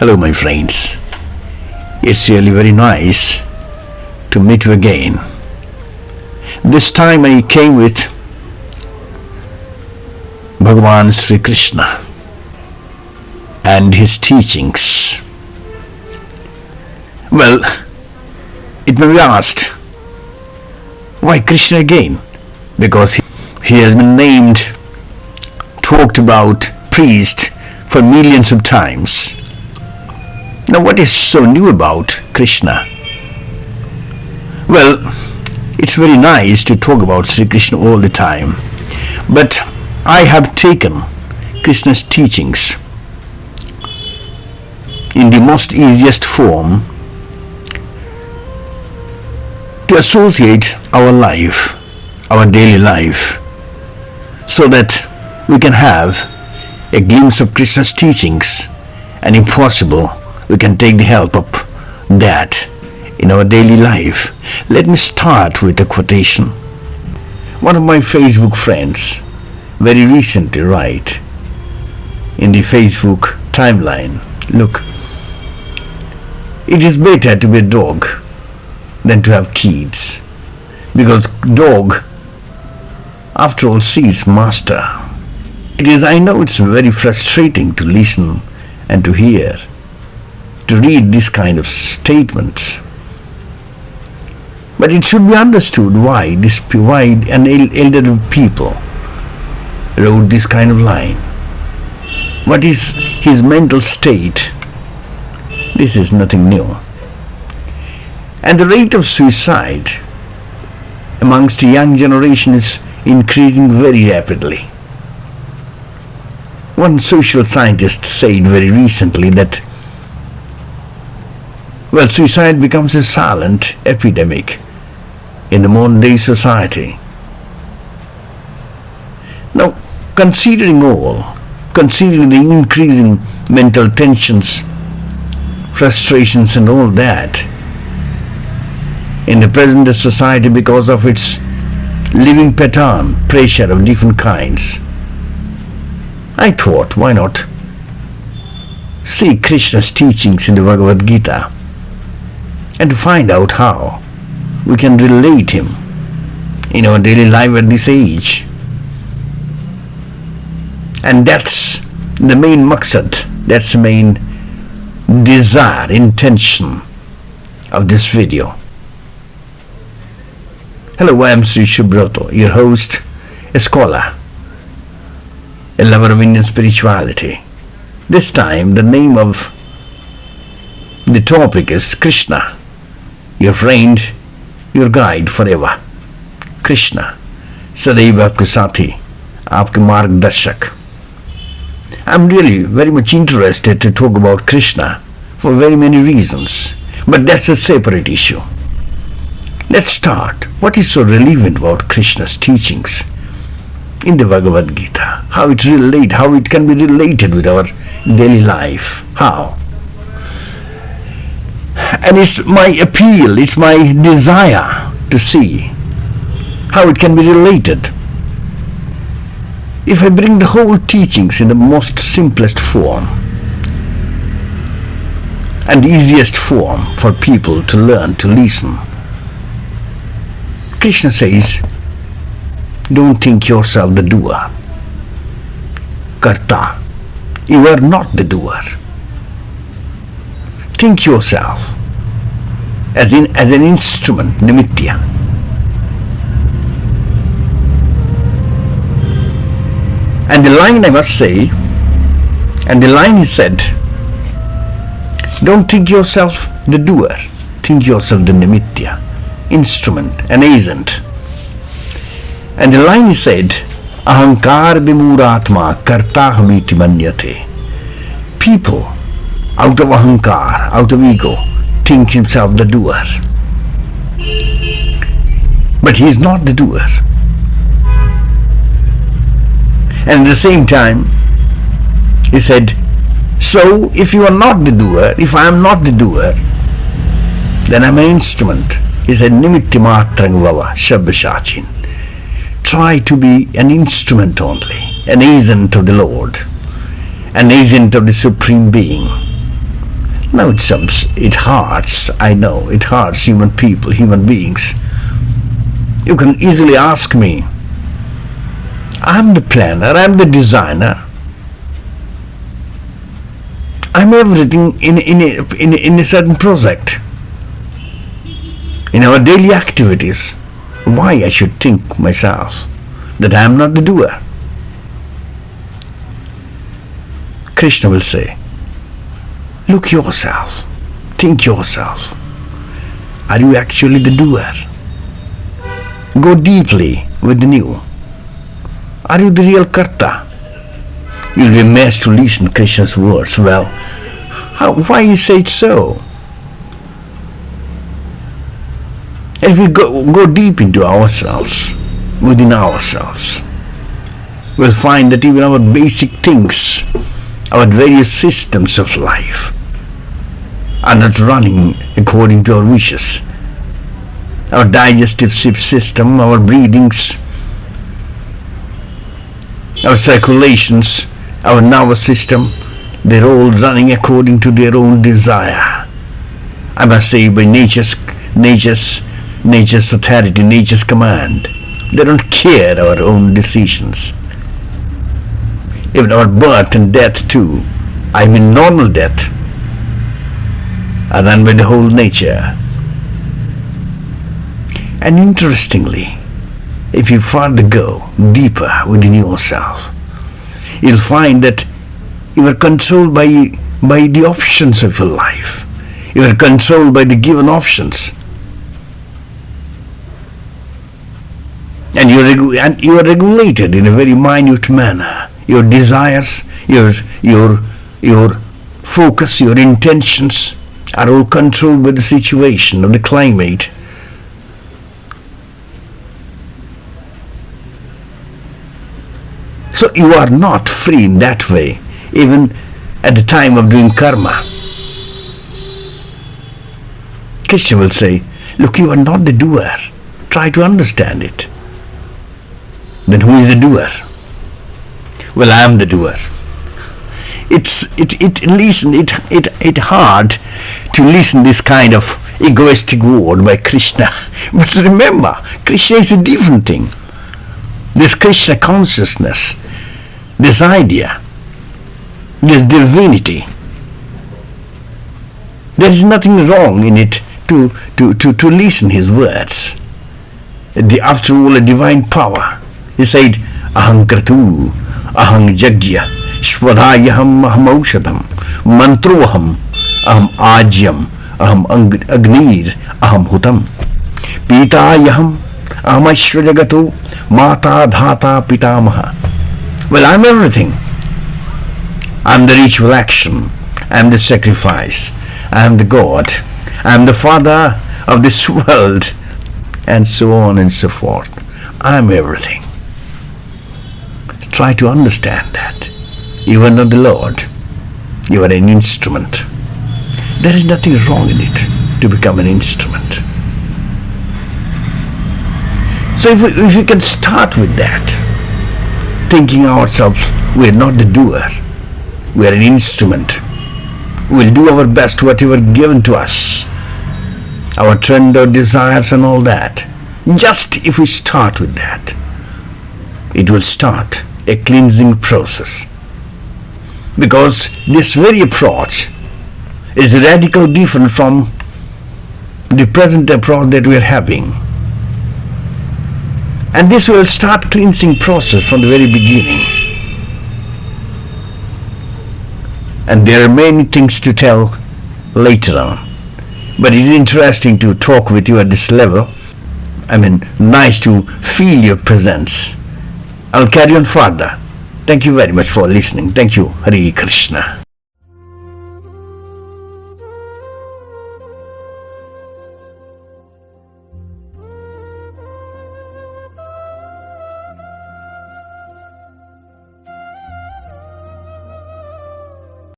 Hello my friends, it's really very nice to meet you again. This time I came with Bhagwan Sri Krishna and his teachings. Well, it may be asked, why Krishna again? Because he has been named, talked about, praised for millions of times. Now what is so new about Krishna? Well, it's very nice to talk about Sri Krishna all the time, but I have taken Krishna's teachings in the most easiest form to associate our life, our daily life, so that we can have a glimpse of Krishna's teachings, and if possible, we can take the help of that in our daily life. Let me start with a quotation. One of my Facebook friends very recently wrote in the Facebook timeline, look, it is better to be a dog than to have kids, because dog after all sees master. I know it's very frustrating to listen and to hear, to read this kind of statements, but it should be understood why an elderly people wrote this kind of line. What is his mental state? This is nothing new. And the rate of suicide amongst the young generation is increasing very rapidly. One social scientist said very recently that, well, suicide becomes a silent epidemic in the modern day society. Now, considering the increasing mental tensions, frustrations and all that in the present day society because of its living pattern, pressure of different kinds, I thought, why not see Krishna's teachings in the Bhagwad Gita and find out how we can relate him in our daily life at this age. And that's the main maqsad, that's the main desire, intention of this video. Hello, I am Srisubroto, your host, a scholar, a lover of Indian spirituality. This time the name of the topic is Krishna, your friend, your guide forever. Krishna, Sadaib Apke Sathi Apke Margdrsak. I am really very much interested to talk about Krishna for very many reasons, but that's a separate issue. Let's start. What is so relevant about Krishna's teachings in the Bhagavad Gita? How it can be related with our daily life? How? And it's my appeal, it's my desire to see how it can be related. If I bring the whole teachings in the most simplest form and easiest form for people to learn, to listen, Krishna says, don't think yourself the doer, karta. You are not the doer. Think yourself as an instrument, nimitya. And the line, I must say, and the line is said, don't think yourself the doer, think yourself the nimitya, instrument, an agent. And the line is said, ahankar vimuratma karta hamiti manyate. People, out of ahankar, out of ego, think himself the doer. But he is not the doer. And at the same time, he said, so if you are not the doer, if I am not the doer, then I am an instrument. He said, nimitti matrang vava shabbashachin. Try to be an instrument only, an agent of the Lord, an agent of the Supreme Being. Now it hurts, I know, it hurts human people, human beings. You can easily ask me, I'm the planner, I'm the designer, I'm everything in a certain project, in our daily activities. Why I should think myself that I am not the doer? Krishna will say, look yourself, think yourself. Are you actually the doer? Go deeply within you. Are you the real Karta? You'll be amazed to listen to Krishna's words. Well, why he said so? If we go deep into ourselves, within ourselves, we'll find that even our basic things, our various systems of life, are not running according to our wishes. Our digestive system, our breathings, our circulations, our nervous system, they're all running according to their own desire. I must say, by nature's authority, nature's command. They don't care our own decisions. Even our birth and death too, I mean normal death, are run by the whole nature. And interestingly, if you further go deeper within yourself, you'll find that you are controlled by the options of your life. You are controlled by the given options. And you are regulated in a very minute manner. Your desires, your focus, your intentions are all controlled by the situation of the climate. So you are not free in that way, even at the time of doing karma. Krishna will say, look, you are not the doer. Try to understand it. Then who is the doer? Well, I am the doer. It's hard to listen this kind of egoistic word by Krishna. But remember, Krishna is a different thing. This Krishna consciousness, this idea, this divinity, there is nothing wrong in it to listen his words. After all, a divine power. He said, Aham kratu, aham yajya, shwadhayaham aham aushadham, mantroham, aham ajyam, aham agnir, aham hutam, pitayaham, aham ashwajagato, mata dhata pitamaha. Well, I'm everything. I'm the ritual action. I'm the sacrifice. I'm the God. I'm the father of this world. And so on and so forth. I'm everything. Try to understand that. You are not the Lord. You are an instrument. There is nothing wrong in it to become an instrument. So if we can start with that, thinking ourselves, we are not the doer, we are an instrument. We'll do our best, whatever given to us, our trend, our desires and all that. Just if we start with that, it will start a cleansing process. Because this very approach is radically different from the present approach that we are having. And this will start cleansing process from the very beginning. And there are many things to tell later on. But it's interesting to talk with you at this level. I mean, nice to feel your presence. I'll carry on further. Thank you very much for listening. Thank you. Hare Krishna.